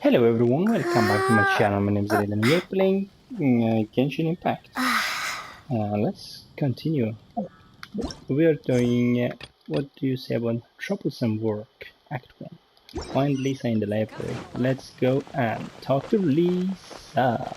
Hello everyone, welcome back to my channel. My name is Eden and we're playing Genshin Impact. Let's continue. We are doing, what do you say about Troublesome Work, Act 1. Find Lisa in the library. Let's go and talk to Lisa.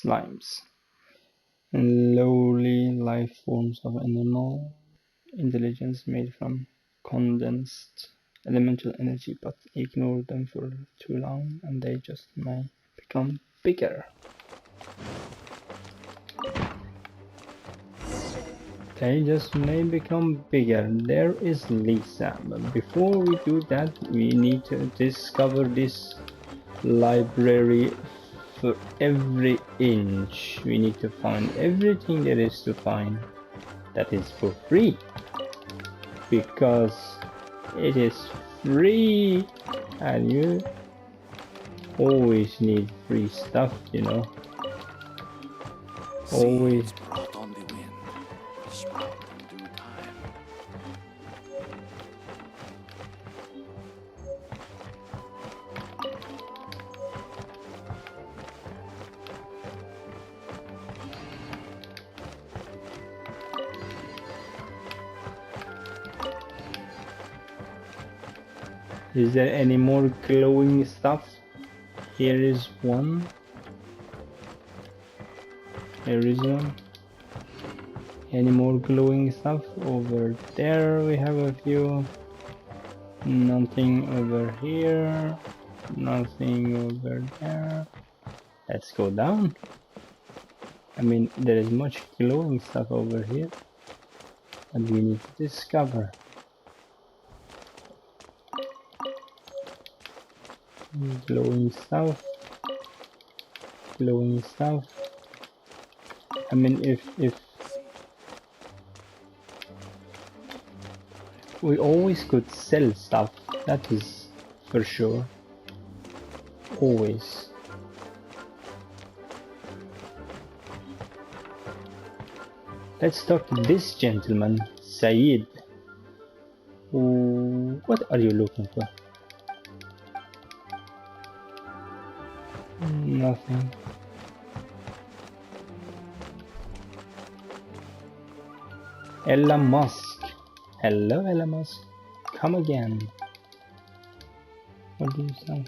Slimes. Lowly life forms of animal intelligence made from condensed elemental energy, but ignore them for too long and they just may become bigger. They just may become bigger. There is Lisa, but before we do that we need to discover this library for every inch. We need to find everything there is to find that is for free, because it is free and you always need free stuff, you know. Always. Brought on the wind, sprout in due time. Is there any more glowing stuff? Here is one. Here is one. Any more glowing stuff? Over there we have a few. Nothing over here. Nothing over there. Let's go down. I mean, there is much glowing stuff over here and we need to discover. Glowing stuff. Glowing stuff. I mean, if we always could sell stuff, that is for sure. Always. Let's talk to this gentleman, Saeed. What are you looking for? Nothing. Ella Musk. Hello, Ella Musk. Come again. What do you say?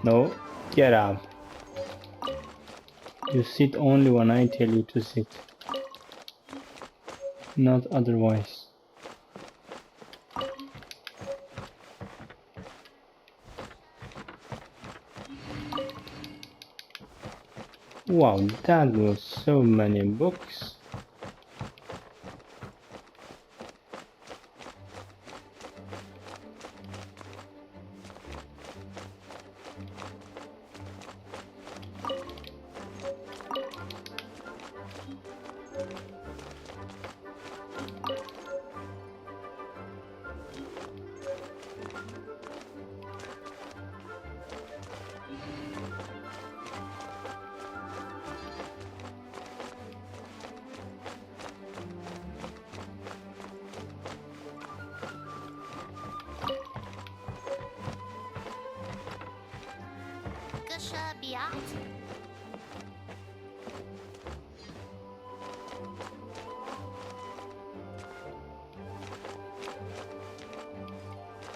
No, get up. You sit only when I tell you to sit. Not otherwise. Wow, that was so many books.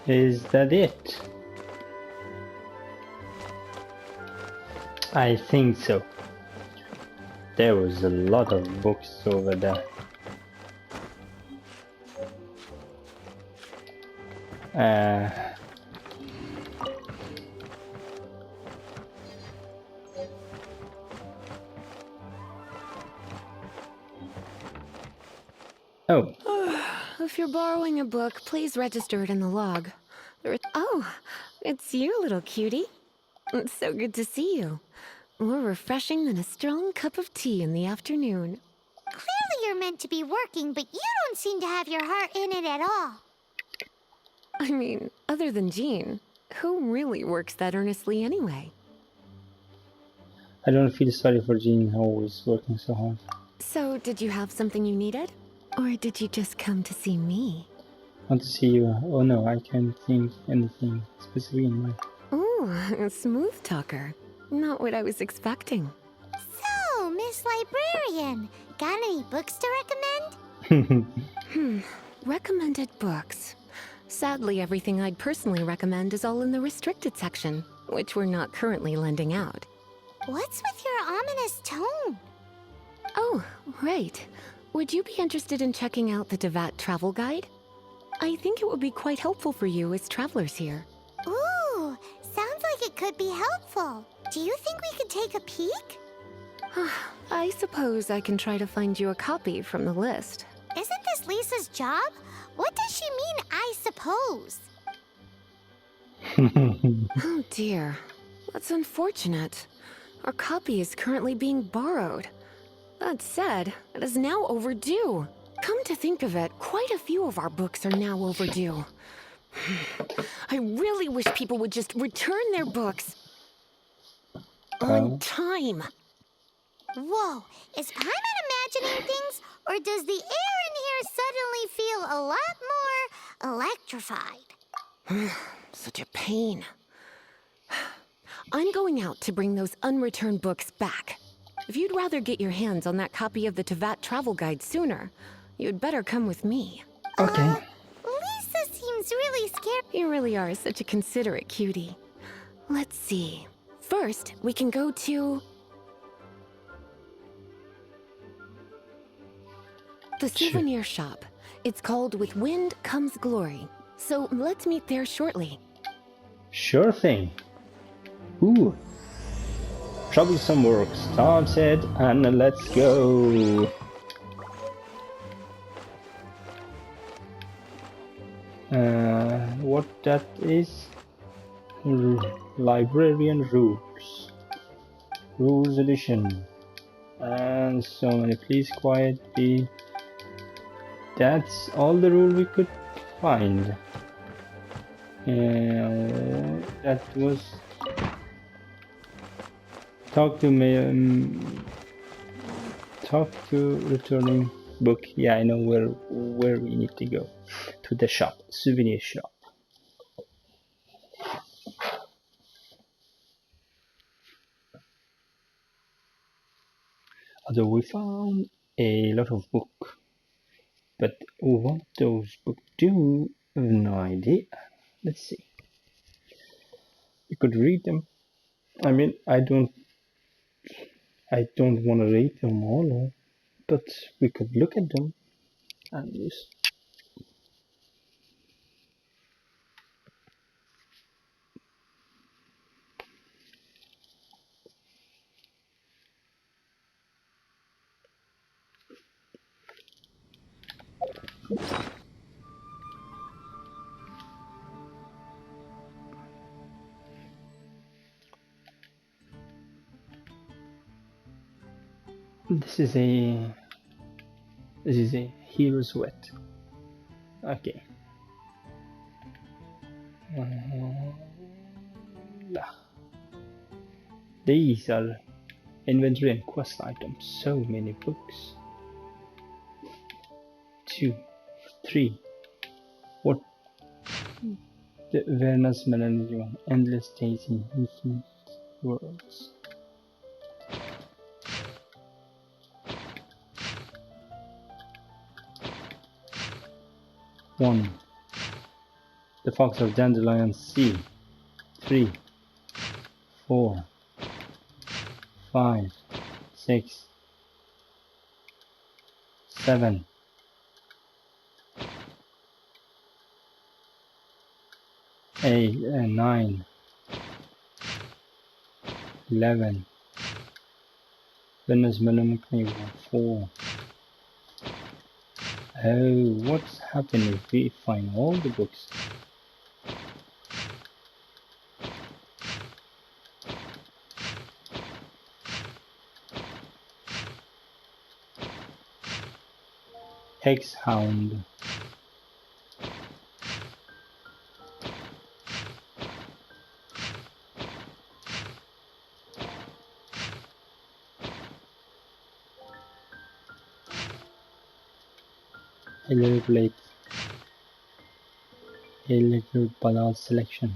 Is that it? I think so. There was a lot of books over there. Oh, If you're borrowing a book, please register it in the log. Oh, it's you, little cutie. It's so good to see you. More refreshing than a strong cup of tea in the afternoon. Clearly you're meant to be working, but you don't seem to have your heart in it at all. I mean, other than Jean, who really works that earnestly anyway? I don't feel sorry for Jean, who is working so hard. So, did you have something you needed? Or did you just come to see me? I want to see you. Oh no, I can't think anything specific in mind. Ooh, a smooth talker. Not what I was expecting. So, Miss Librarian, got any books to recommend? Recommended books. Sadly, everything I'd personally recommend is all in the restricted section, which we're not currently lending out. What's with your ominous tone? Oh, right. Would you be interested in checking out the Devat travel guide? I think it would be quite helpful for you as travelers here. Ooh, sounds like it could be helpful. Do you think we could take a peek? I suppose I can try to find you a copy from the list. Isn't this Lisa's job? What does she mean, I suppose? Oh dear. That's unfortunate. Our copy is currently being borrowed. That said, it is now overdue. Come to think of it, quite a few of our books are now overdue. I really wish people would just return their books on time. Whoa, is Paimon imagining things, or does the air in here suddenly feel a lot more electrified? Such a pain. I'm going out to bring those unreturned books back. If you'd rather get your hands on that copy of the Tevat travel guide sooner, you'd better come with me. Okay. Lisa seems really scared. You really are such a considerate cutie. Let's see. First, we can go to the souvenir shop. It's called With Wind Comes Glory. So let's meet there shortly. Sure thing. Ooh. Troublesome work started, and let's go. What that is? Librarian rules. Rules edition. And so many. Please quiet be. That's all the rule we could find. That was talk to me. Talk to returning book. Yeah, I know where we need to go. To the shop, souvenir shop. Although we found a lot of book, but what those books do, I have no idea. Let's see. We could read them. I mean, I don't want to read them all, but we could look at them and just. This is a hero's wet. Okay. These are inventory and quest items. So many books. 2, 3. What? The awareness melody one. Endless days in infinite words. One. The fox of dandelion C. 3, 4, 5, 6, 7, 8 and 9, 11. Venus Melancholy 4. Oh, what's happening if we find all the books? Hexhound. Elaborate. A little ballad selection.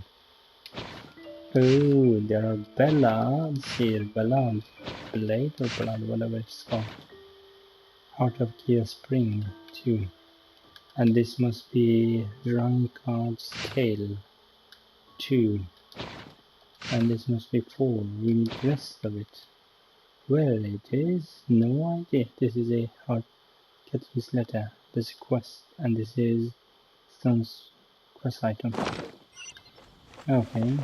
Oh, there are ballads here. Ballad. Ballad or ballad, whatever it's called. Heart of Kia Spring 2. And this must be Rancard's Tale 2. And this must be 4. We need the rest of it. Well, it is no idea. This is a Heart Catherine's letter. This is a quest, and this is Stone's quest item. Okay.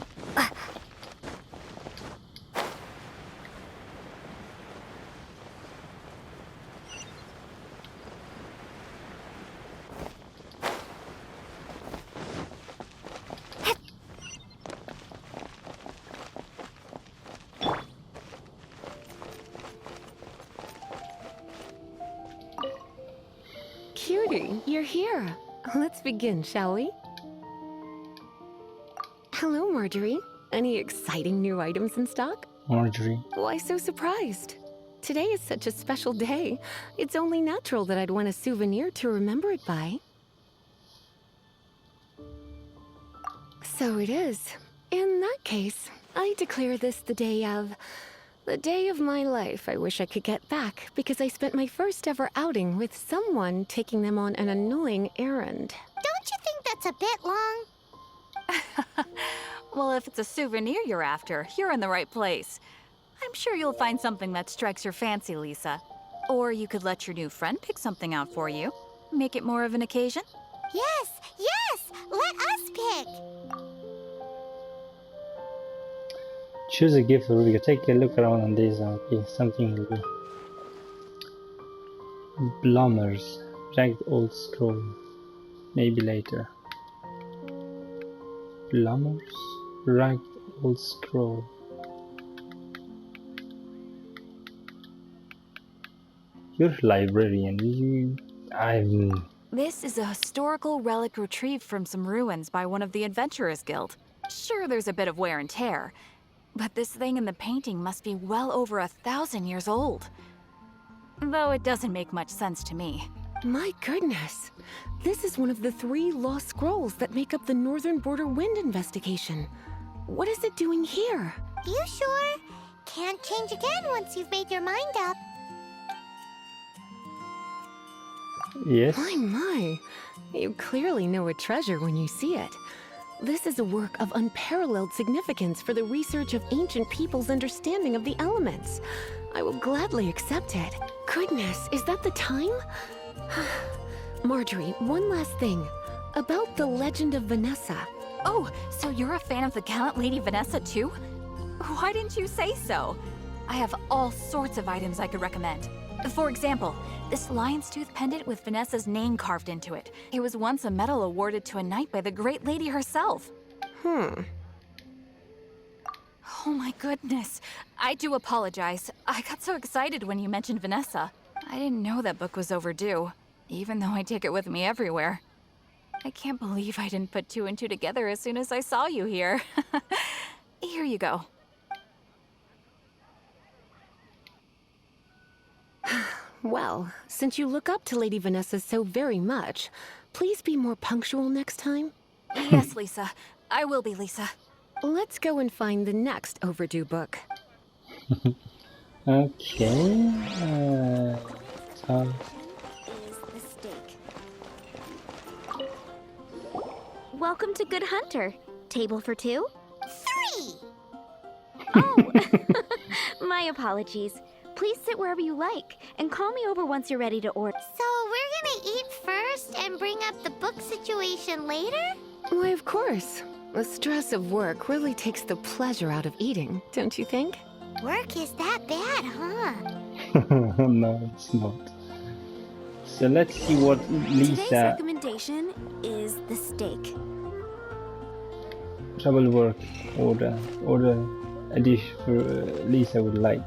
Cutie, you're here. Let's begin, shall we? Hello, Marjorie. Any exciting new items in stock? Marjorie. Why so surprised? Today is such a special day. It's only natural that I'd want a souvenir to remember it by. So it is. In that case, I declare this the day of my life I wish I could get back, because I spent my first ever outing with someone taking them on an annoying errand. Don't you think that's a bit long? Well, if it's a souvenir you're after, you're in the right place. I'm sure you'll find something that strikes your fancy, Lisa. Or you could let your new friend pick something out for you. Make it more of an occasion. Yes, yes! Let us pick! Choose a gift, Ruby. Take a look around on this. Okay, something will be. Bloomers. Ragged old scroll. Maybe later. Bloomers. Ragged old scroll. You're a librarian. This is a historical relic retrieved from some ruins by one of the Adventurers Guild. Sure, there's a bit of wear and tear, but this thing in the painting must be well over 1,000 years old. Though it doesn't make much sense to me. My goodness. This is one of the 3 lost scrolls that make up the Northern Border Wind investigation. What is it doing here? You sure? Can't change again once you've made your mind up. Yes. My. You clearly know a treasure when you see it. This is a work of unparalleled significance for the research of ancient people's understanding of the elements. I will gladly accept it. Goodness, is that the time? Marjorie, one last thing. About the legend of Vanessa. Oh, so you're a fan of the gallant Lady Vanessa too? Why didn't you say so? I have all sorts of items I could recommend. For example, this lion's tooth pendant with Vanessa's name carved into it. It was once a medal awarded to a knight by the great lady herself. Oh my goodness. I do apologize. I got so excited when you mentioned Vanessa. I didn't know that book was overdue, even though I take it with me everywhere. I can't believe I didn't put 2 and 2 together as soon as I saw you here. Here you go. Well, since you look up to Lady Vanessa so very much, please be more punctual next time. Yes, Lisa. I will be, Lisa. Let's go and find the next overdue book. Okay. So Is the steak. Welcome to Good Hunter. Table for two? 3! Oh, my apologies. Please sit wherever you like, and call me over once you're ready to order. So we're gonna eat first and bring up the book situation later? Why, of course. The stress of work really takes the pleasure out of eating, don't you think? Work is that bad, huh? no, it's not. So let's see what Today's Lisa recommendation is the steak. trouble work order a dish for Lisa would like.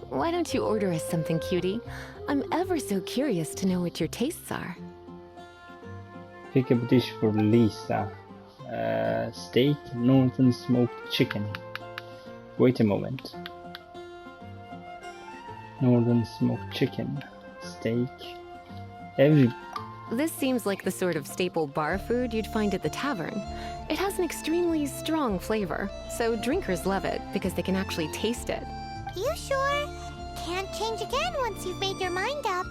Why don't you order us something, cutie? I'm ever so curious to know what your tastes are. Pick up a dish for Lisa. Steak, northern smoked chicken. Wait a moment. Northern smoked chicken. Steak. This seems like the sort of staple bar food you'd find at the tavern. It has an extremely strong flavor, so drinkers love it because they can actually taste it. You sure? Can't change again once you've made your mind up.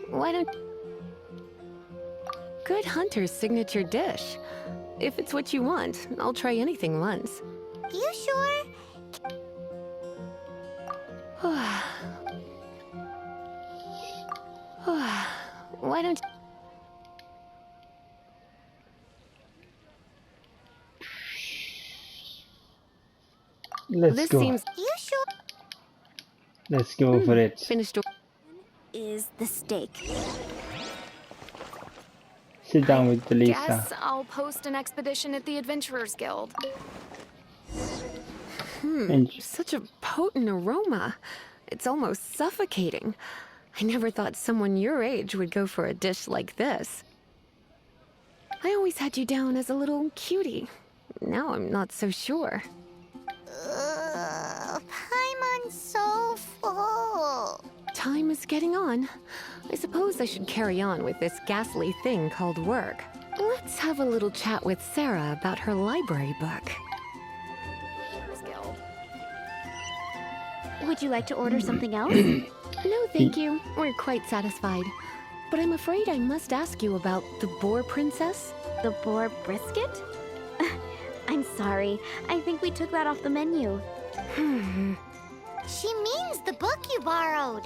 Why don't... Good Hunter's signature dish. If it's what you want, I'll try anything once. You sure? Why don't... Let's This go. seems You sure? Let's go for it. finished. Is the steak. Sit down with Lisa. Guess I'll post an expedition at the Adventurers Guild. And Such a potent aroma. It's almost suffocating. I never thought someone your age would go for a dish like this. I always had you down as a little cutie. Now I'm not so sure. Paimon's so full. Time is getting on. I suppose I should carry on with this ghastly thing called work. Let's have a little chat with Sarah about her library book. Guild. Would you like to order something else? No, thank you. We're quite satisfied. But I'm afraid I must ask you about the Boar Princess. The boar brisket? I'm sorry. I think we took that off the menu. She means the book you borrowed.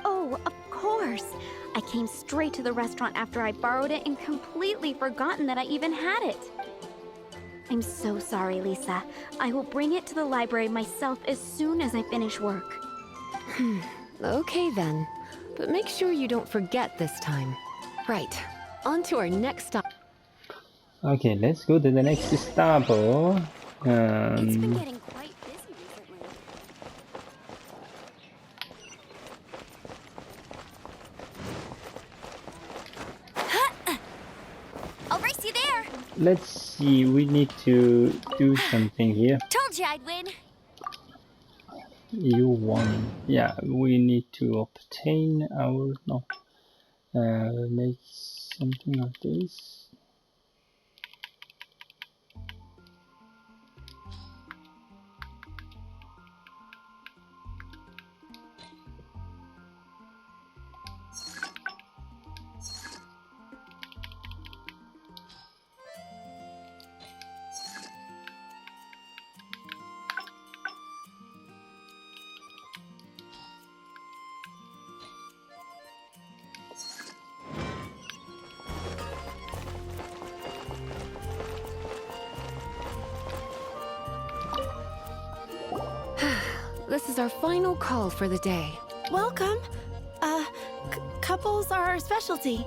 Oh, of course. I came straight to the restaurant after I borrowed it and completely forgotten that I even had it. I'm so sorry, Lisa. I will bring it to the library myself as soon as I finish work. Okay then. But make sure you don't forget this time. Right. On to our next stop. Okay, let's go to the next stop. It's been getting quite busy recently. I'll race you there. Let's see, we need to do something here. Told you I'd win. You won. Yeah, we need to obtain our... no. Make something of this. This is our final call for the day. Welcome. Couples are our specialty.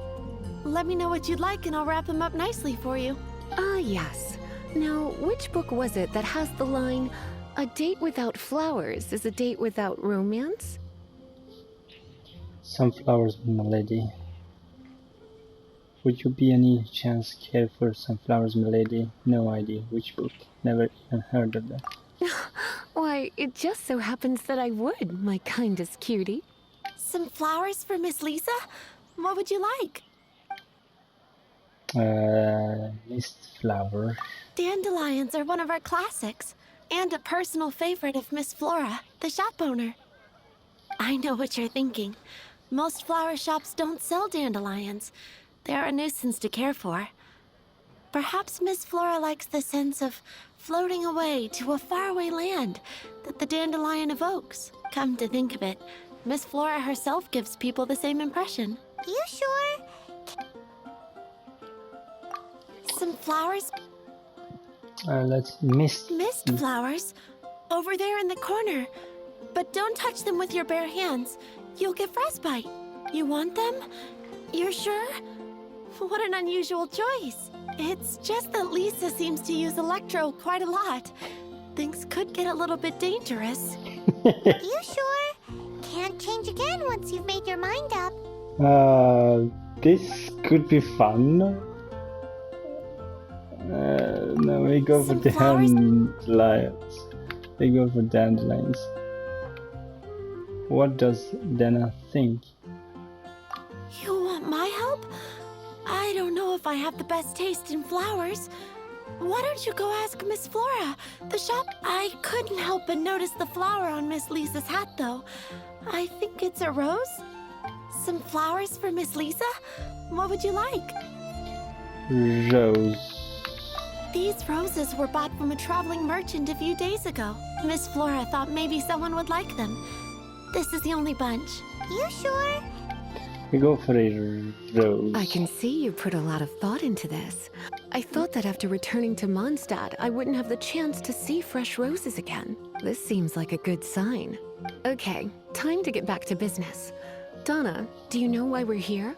Let me know what you'd like and I'll wrap them up nicely for you. Ah, yes. Now, which book was it that has the line, "A date without flowers is a date without romance"? Sunflowers, my lady. Would you be any chance care for Sunflowers, my lady? No idea. Which book? Never even heard of that. Why, it just so happens that I would, my kindest cutie. Some flowers for Miss Lisa? What would you like? Mist flower. Dandelions are one of our classics, and a personal favorite of Miss Flora, the shop owner. I know what you're thinking. Most flower shops don't sell dandelions. They're a nuisance to care for. Perhaps Miss Flora likes the sense of floating away to a faraway land that the dandelion evokes. Come to think of it, Miss Flora herself gives people the same impression. You sure? Some flowers? Let's mist. Mist flowers? Over there in the corner. But don't touch them with your bare hands. You'll get frostbite. You want them? You're sure? What an unusual choice. It's just that Lisa seems to use Electro quite a lot. Things could get a little bit dangerous. You sure? Can't change again once you've made your mind up. This could be fun. No, we go for Some flowers? dandelions. We go for dandelions. What does Dana think? You want my help? I don't know if I have the best taste in flowers. Why don't you go ask Miss Flora? The shop... I couldn't help but notice the flower on Miss Lisa's hat, though. I think it's a rose? Some flowers for Miss Lisa? What would you like? Rose. These roses were bought from a traveling merchant a few days ago. Miss Flora thought maybe someone would like them. This is the only bunch. You sure? We go for a rose. I can see you put a lot of thought into this. I thought that after returning to Mondstadt, I wouldn't have the chance to see fresh roses again. This seems like a good sign. Okay, time to get back to business. Donna, do you know why we're here?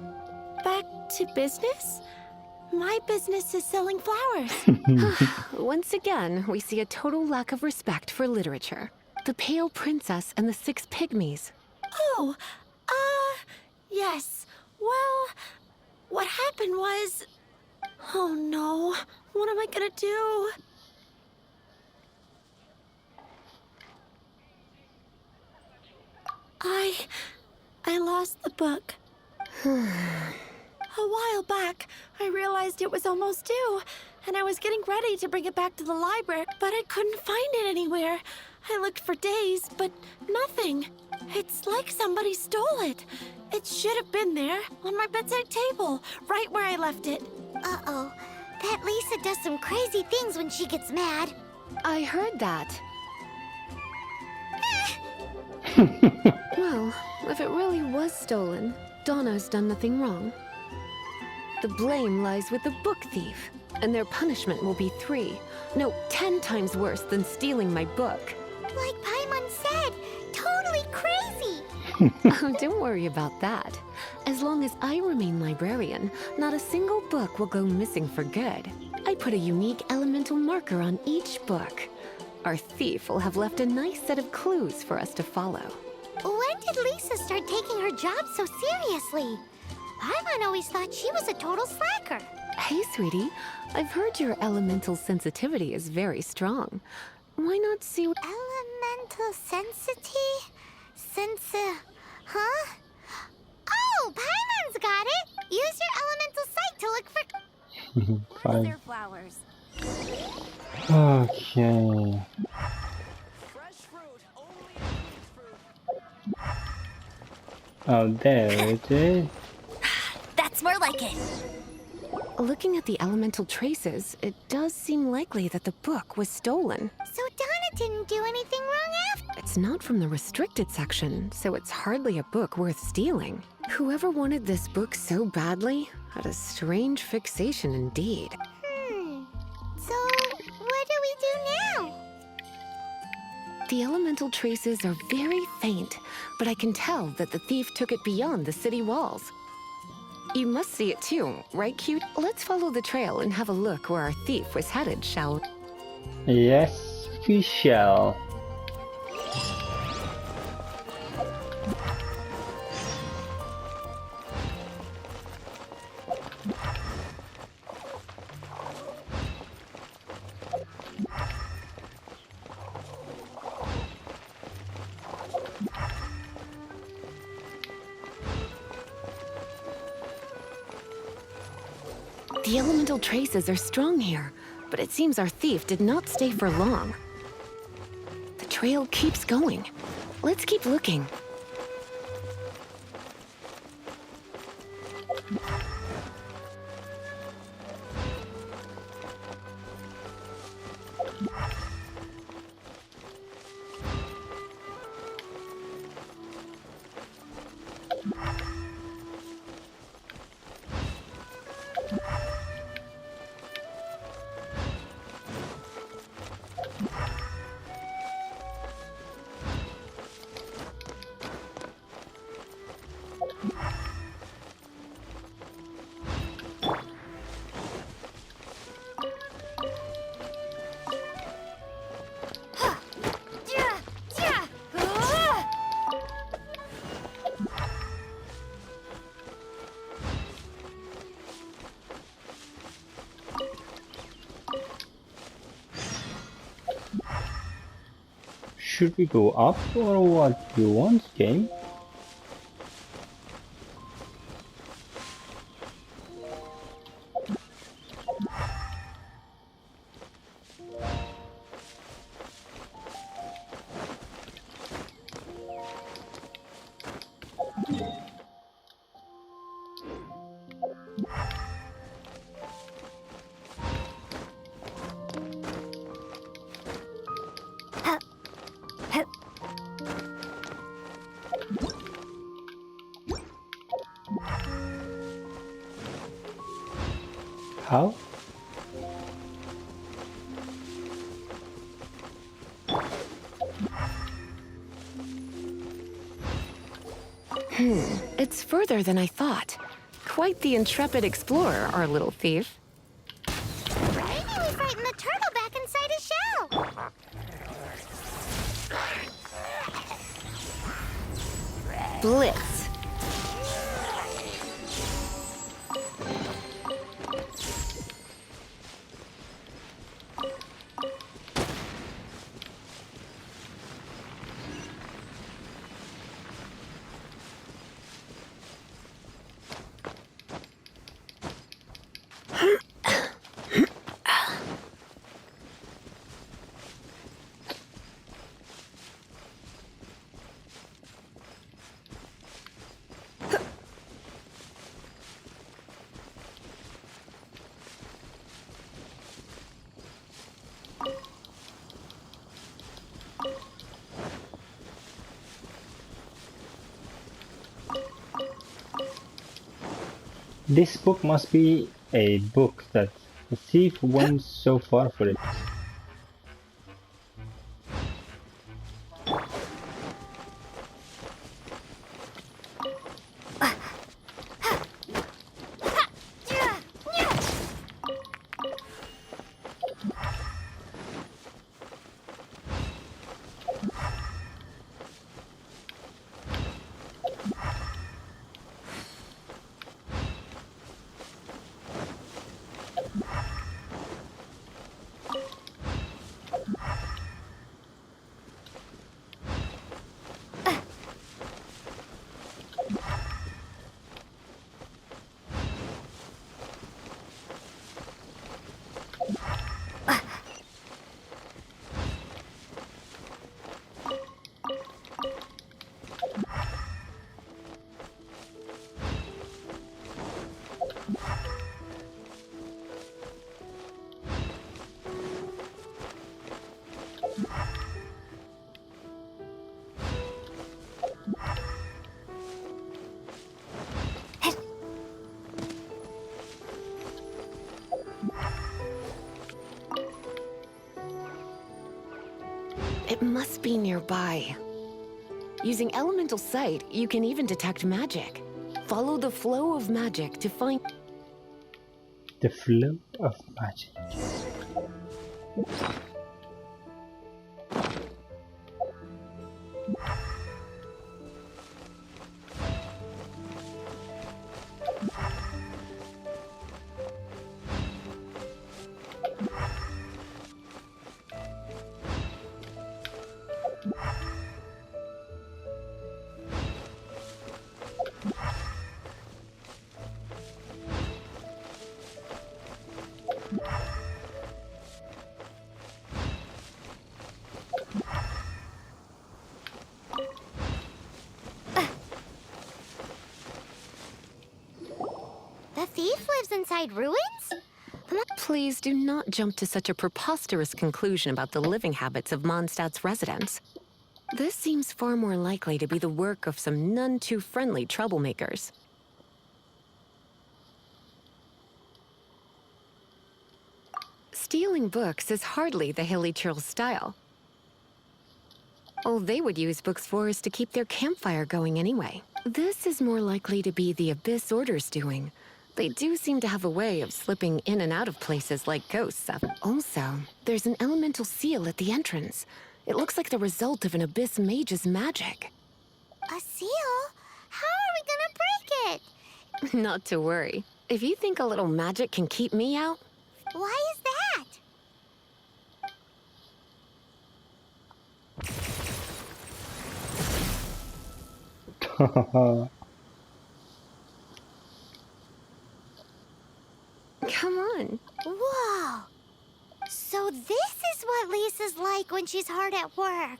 Back to business? My business is selling flowers. Once again, we see a total lack of respect for literature. The Pale Princess and the Six Pygmies. Oh, yes. Well, what happened was... Oh no, what am I gonna do? I lost the book. A while back, I realized it was almost due, and I was getting ready to bring it back to the library, but I couldn't find it anywhere. I looked for days, but nothing. It's like somebody stole it. It should have been there, on my bedside table, right where I left it. Uh-oh. That Lisa does some crazy things when she gets mad. I heard that. Well, if it really was stolen, Donna's done nothing wrong. The blame lies with the book thief, and their punishment will be 10 times worse than stealing my book. Like Paimon said, totally crazy. Oh, don't worry about that. As long as I remain librarian, not a single book will go missing for good. I put a unique elemental marker on each book. Our thief will have left a nice set of clues for us to follow. When did Lisa start taking her job so seriously? Paimon always thought she was a total slacker. Hey, sweetie, I've heard your elemental sensitivity is very strong. Why not see what... Elemental huh? Oh, Paimon's got it! Use your elemental sight to look for... Fine. Other flowers. Okay. Oh, there it is. That's more like it. Looking at the elemental traces, it does seem likely that the book was stolen. So Donna didn't do anything wrong after... It's not from the restricted section, so it's hardly a book worth stealing. Whoever wanted this book so badly had a strange fixation indeed. So, what do we do now? The elemental traces are very faint, but I can tell that the thief took it beyond the city walls. You must see it too, right, cute? Let's follow the trail and have a look where our thief was headed, shall we? Yes, we shall. The elemental traces are strong here, but it seems our thief did not stay for long. The trail keeps going. Let's keep looking. Should we go up or what you want, game? How? It's further than I thought. Quite the intrepid explorer, our little thief. Maybe we frightened the turtle back inside his shell. Blitz. This book must be a book that the thief went so far for it. It must be nearby. Using elemental sight, you can even detect magic. Follow the flow of magic to find... The flow of magic. thief lives inside ruins? Please do not jump to such a preposterous conclusion about the living habits of Mondstadt's residents. This seems far more likely to be the work of some none too friendly troublemakers. Stealing books is hardly the Hilly Churl's style. All they would use books for is to keep their campfire going anyway. This is more likely to be the Abyss Order's doing. They do seem to have a way of slipping in and out of places like ghosts. Also, there's an elemental seal at the entrance. It looks like the result of an Abyss mage's magic. A seal? How are we gonna break it? Not to worry. If you think a little magic can keep me out... Why is that? Come on. Whoa! So this is what Lisa's like when she's hard at work.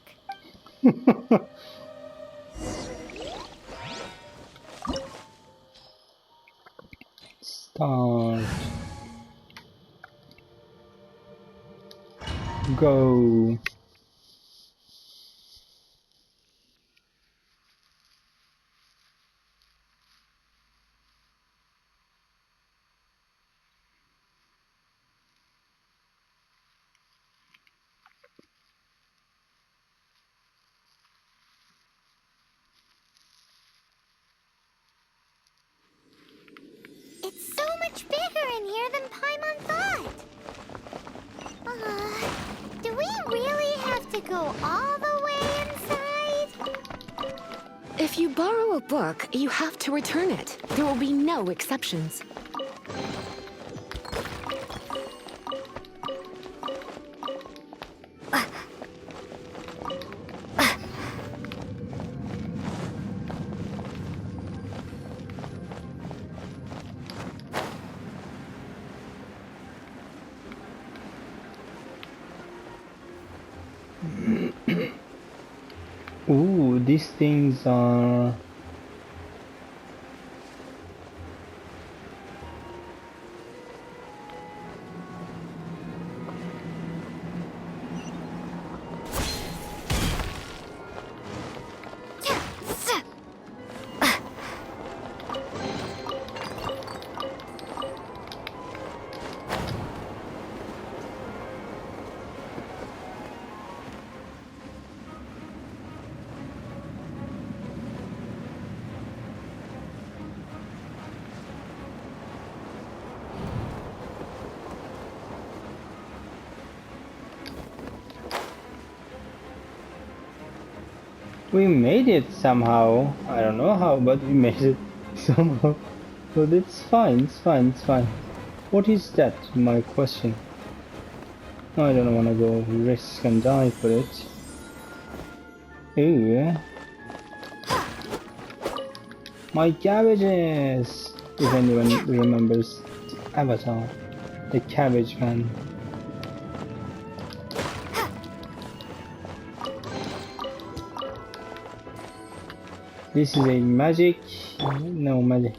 Start. Go. It's so much bigger in here than Paimon thought. Do we really have to go all the way inside? If you borrow a book, you have to return it. There will be no exceptions. Ooh, these things are... We made it somehow. I don't know how, but we made it somehow. But it's fine, it's fine, it's fine. What is that? My question. I don't want to go risk and die for it. Ooh. My cabbages! If anyone remembers Avatar, the cabbage man. This is a magic. No magic.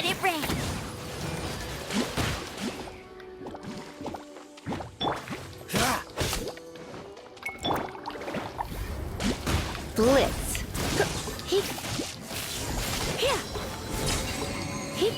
Let it rain. Blitz. Heat. Here. Heat.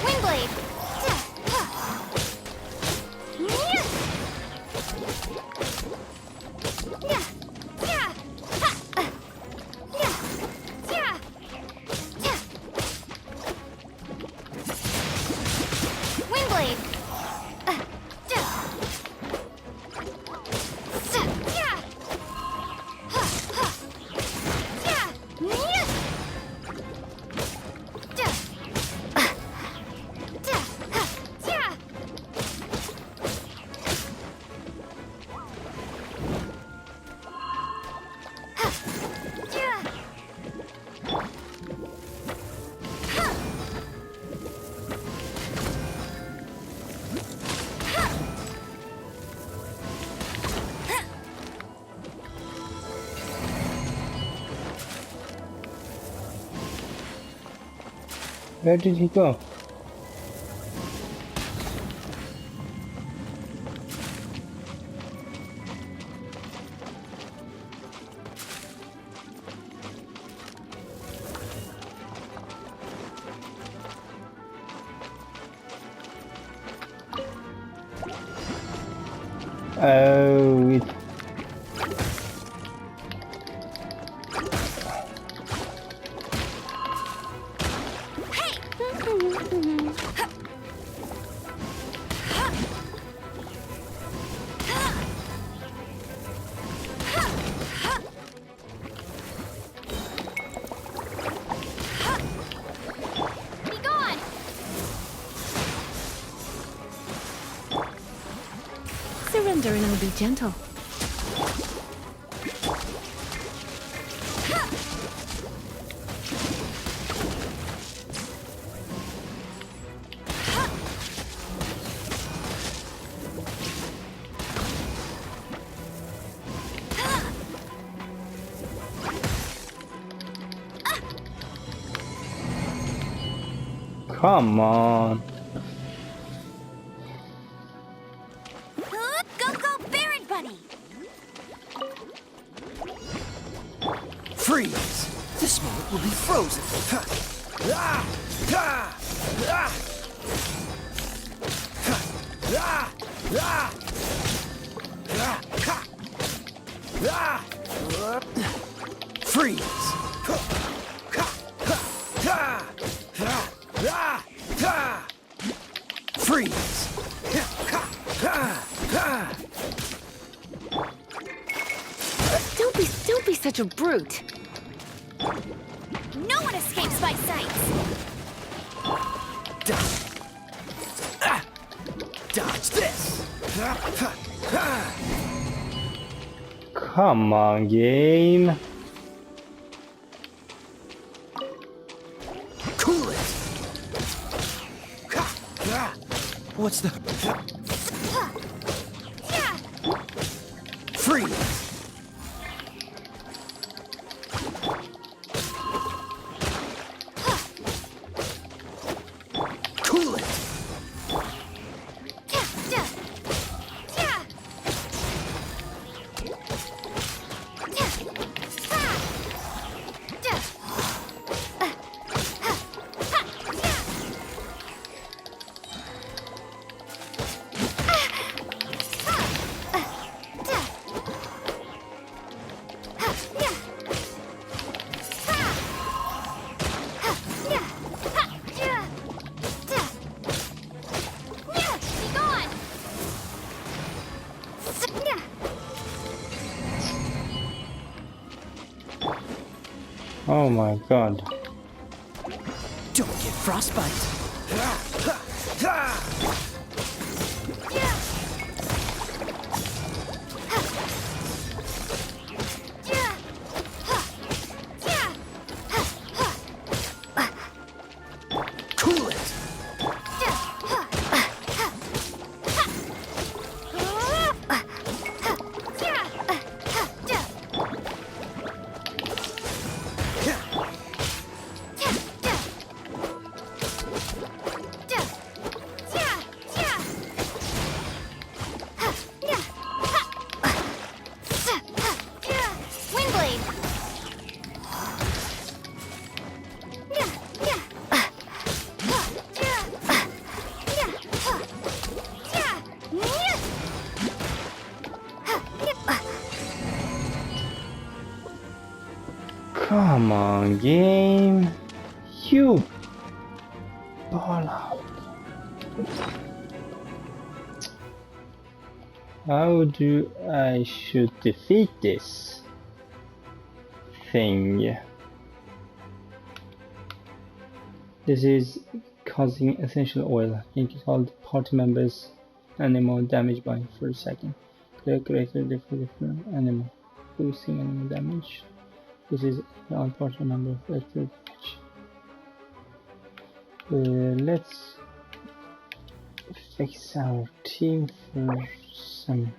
Windblade. Windblade. Where did he go? Oh, it... Be gone. Surrender and I'll be gentle. Come on. Go, go, Baron Bunny! Freeze! This moment will be frozen. Ha! Ah! Ah! Ah! Ha! Ah! Ah! Ah! Ha! Ah! Freeze! Ha! Ha! Ha! Ha! Ha! Ah! Ha! Freeze! Ha! Ha! Ha! Ha! Don't be such a brute. No one escapes my sights! Dodge. Ah! Dodge this! Ah! Ha! Ha! Come on, game. Cool it! Ha! Ah! What's the... Freeze! Cool it! Oh my god. Don't get frostbite. Cool it. Windblade. Come on, game. You ball out. How do I should defeat this thing? This is causing essential oil. It can cause party members animal damage by 1 second. Clear greater different animal. Boosting animal damage. This is the unfortunate number of electric damage. Let's fix our team for some.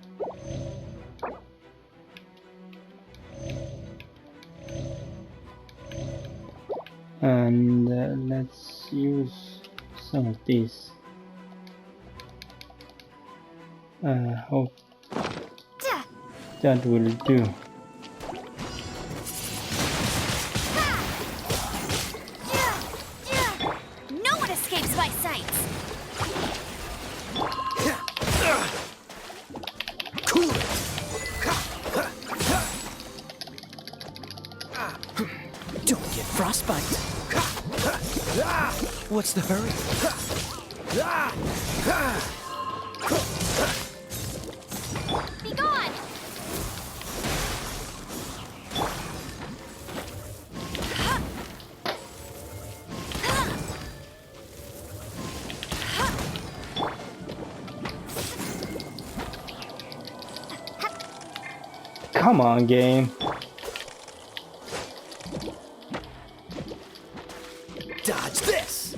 And let's use some of these. Hope that will do. No one escapes my sights. Cool it. Don't get frostbite. What's the hurry? Be gone. Come on, game. Dodge this.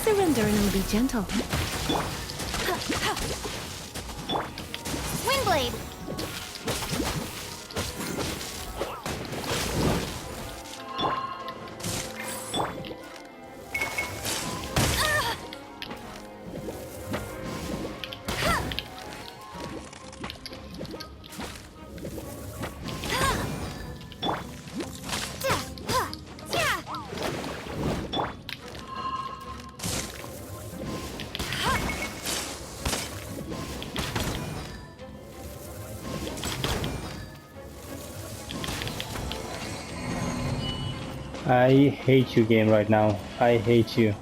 Surrender and be gentle. Windblade. I hate you, game, right now. I hate you.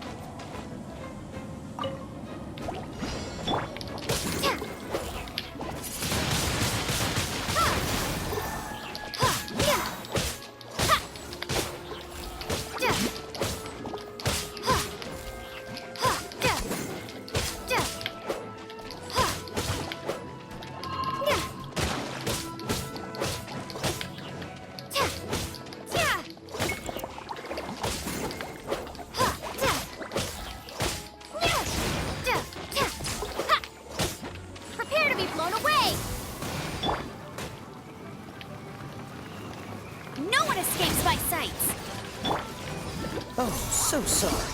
Prepare to be blown away. No one escapes my sights. Oh, so sorry.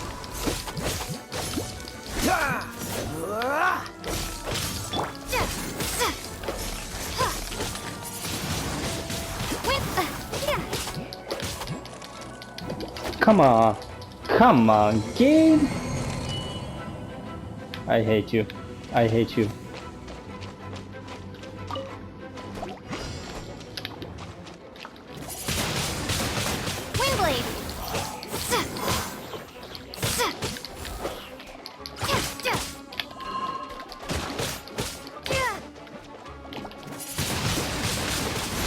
Come on. Come on, game. I hate you. I hate you. Windblade!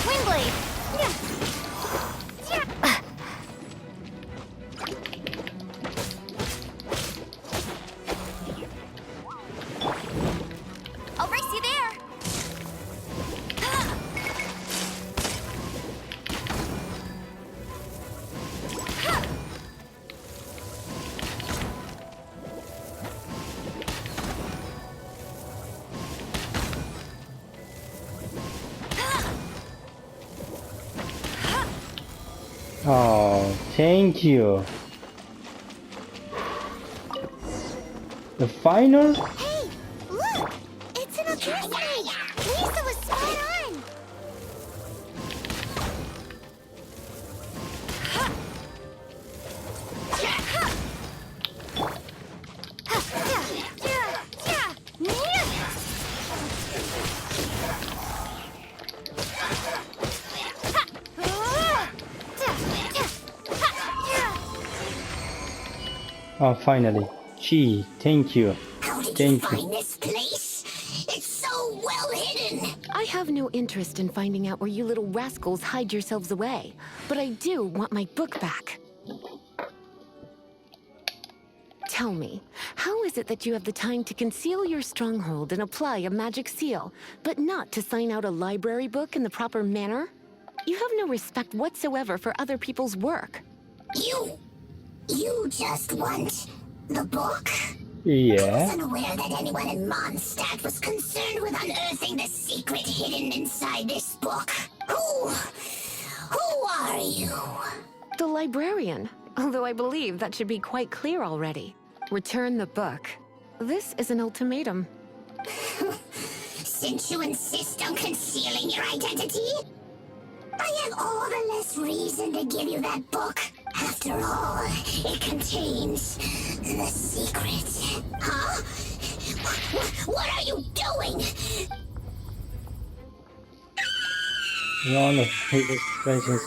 Windblade! I'll race you there. Oh, thank you. The final? Hey, look! It's an abyss! Lisa was spot on! Oh, finally. Gee, thank you. How did you Thank you. find this place? It's so well hidden! I have no interest in finding out where you little rascals hide yourselves away, but I do want my book back. Tell me, how is it that you have the time to conceal your stronghold and apply a magic seal, but not to sign out a library book in the proper manner? You have no respect whatsoever for other people's work. You just want the book? Yeah. Unaware that anyone in Mondstadt was concerned with unearthing the secret hidden inside this book. Who are you? The librarian, although I believe that should be quite clear already. Return the book. This is an ultimatum. Since you insist on concealing your identity, I have all the less reason to give you that book. After all, it contains the secret. Huh? What are you doing? One of his pleasures.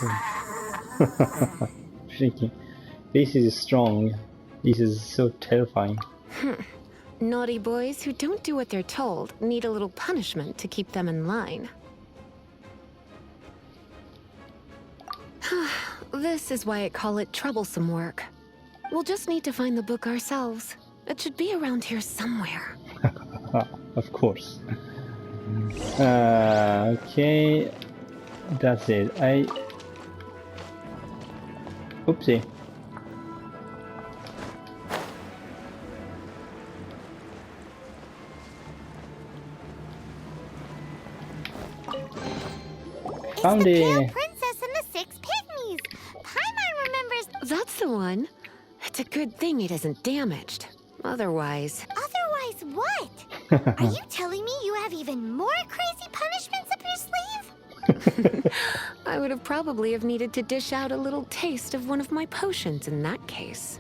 Freaking. This is strong. This is so terrifying. Naughty boys who don't do what they're told need a little punishment to keep them in line. This is why I call it troublesome work. We'll just need to find the book ourselves. It should be around here somewhere. Of course. Okay. That's it. Oopsie. Found Pale it. Princess and the Six Pygmies. Paimon remembers. That's the one. It's a good thing it isn't damaged. Otherwise... Otherwise, what? Are you telling me you have even more crazy punishments up your sleeve? I would have probably have needed to dish out a little taste of one of my potions in that case.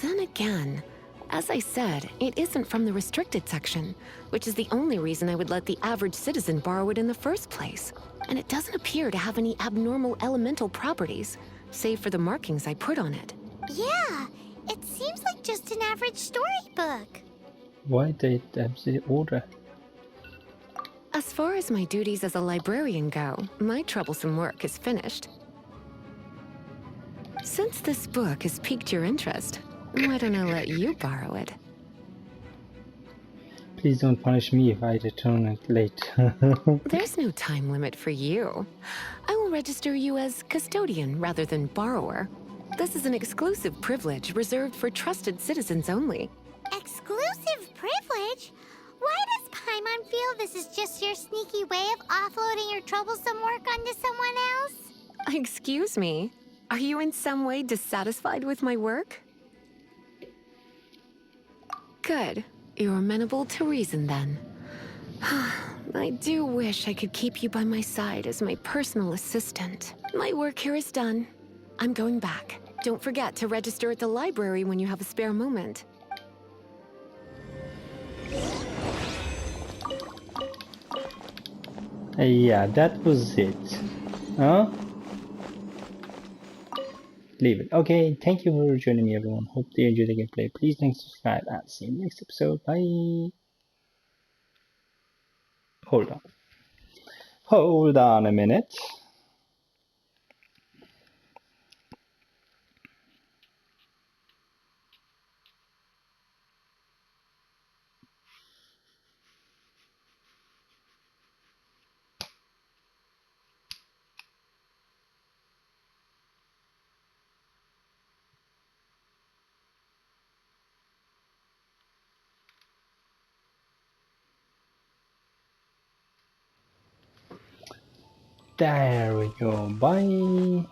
Then again, as I said, it isn't from the restricted section, which is the only reason I would let the average citizen borrow it in the first place. And it doesn't appear to have any abnormal elemental properties, save for the markings I put on it. Yeah, it seems like just an average storybook. Why did the order? As far as my duties as a librarian go, my troublesome work is finished. Since this book has piqued your interest, why don't I let you borrow it? Please don't punish me if I return it late. There's no time limit for you. I will register you as custodian rather than borrower. This is an exclusive privilege reserved for trusted citizens only. Exclusive privilege? Why does Paimon feel this is just your sneaky way of offloading your troublesome work onto someone else? Excuse me, are you in some way dissatisfied with my work? Good. You're amenable to reason then. I do wish I could keep you by my side as my personal assistant. My work here is done. I'm going back. Don't forget to register at the library when you have a spare moment. Yeah, that was it. Huh? Leave it. Okay, thank you for joining me, everyone. Hope you enjoyed the gameplay. Please like, subscribe, and see you in the next episode. Bye. Hold on. Hold on a minute. There we go. Bye.